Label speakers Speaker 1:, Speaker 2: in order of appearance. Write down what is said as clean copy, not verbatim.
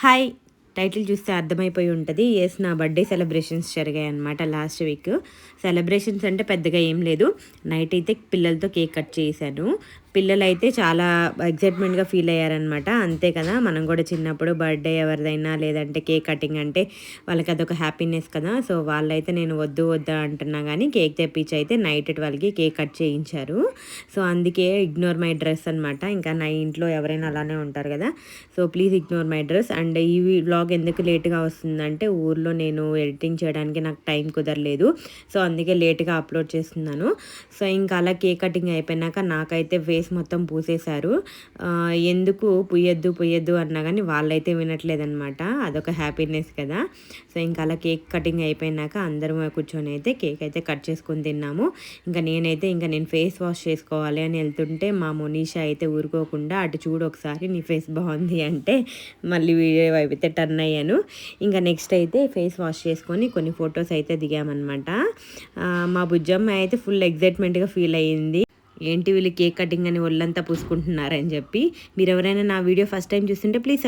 Speaker 1: Hi title చూస్తే అర్థమైపోయి ఉంటుంది. నా బర్త్డే సెలబ్రేషన్స్ జరిగాయన్నమాట లాస్ట్ వీక్. సెలబ్రేషన్స్ అంటే పెద్దగా ఏం లేదు. నైట్ అయితే పిల్లలతో కేక్ కట్ చేశాను. పిల్లలైతే చాలా ఎక్సైట్మెంట్గా ఫీల్ అయ్యారనమాట. అంతే కదా, మనం కూడా చిన్నప్పుడు బర్త్డే ఎవరిదైనా లేదంటే కేక్ కటింగ్ అంటే వాళ్ళకి అదొక హ్యాపీనెస్ కదా. సో వాళ్ళైతే నేను వద్దు వద్దా అంటున్నా కానీ కేక్ తెప్పించి అయితే నైట్ 12కి కేక్ కట్ చేయించారు. సో అందుకే ఇగ్నోర్ మై డ్రెస్ అనమాట. ఇంకా నా ఇంట్లో ఎవరైనా అలానే ఉంటారు కదా. So please ignore my dress. And ఈ వ్లాగ్ ఎందుకు లేట్గా వస్తుందంటే ఊర్లో నేను ఎడిటింగ్ చేయడానికి నాకు టైం కుదరలేదు. సో అందుకే లేట్గా అప్లోడ్ చేస్తున్నాను. సో ఇంకా అలా కేక్ కటింగ్ అయిపోయినాక నాకైతే ఫేస్ మొత్తం పూసేశారు. ఎందుకు పుయ్యద్దు అన్నా కానీ వాళ్ళైతే వినట్లేదనమాట. అదొక హ్యాపీనెస్ కదా. సో ఇంకా అలా కేక్ కటింగ్ అయిపోయినాక అందరం కూర్చొని అయితే కేక్ అయితే కట్ చేసుకొని తిన్నాము. ఇంకా నేను ఫేస్ వాష్ చేసుకోవాలి అని వెళ్తుంటే మా మోనిషా అయితే ఊరుకోకుండా అటు చూడు ఒకసారి నీ ఫేస్ బాగుంది అంటే మళ్ళీ వీడియో వైపు అయితే టర్న్ అయ్యాను. ఇంకా నెక్స్ట్ అయితే ఫేస్ వాష్ చేసుకొని కొన్ని ఫొటోస్ అయితే దిగామన్నమాట. మా బుజ్జమ్మ అయితే ఫుల్ ఎగ్జైట్మెంట్గా ఫీల్ అయ్యింది. ఏంటి వీళ్ళు కేక్ కటింగ్ అని ఒళ్ళంతా పూసుకుంటున్నారని చెప్పి. మీరు ఎవరైనా నా వీడియో ఫస్ట్ టైం చూస్తుంటే ప్లీజ్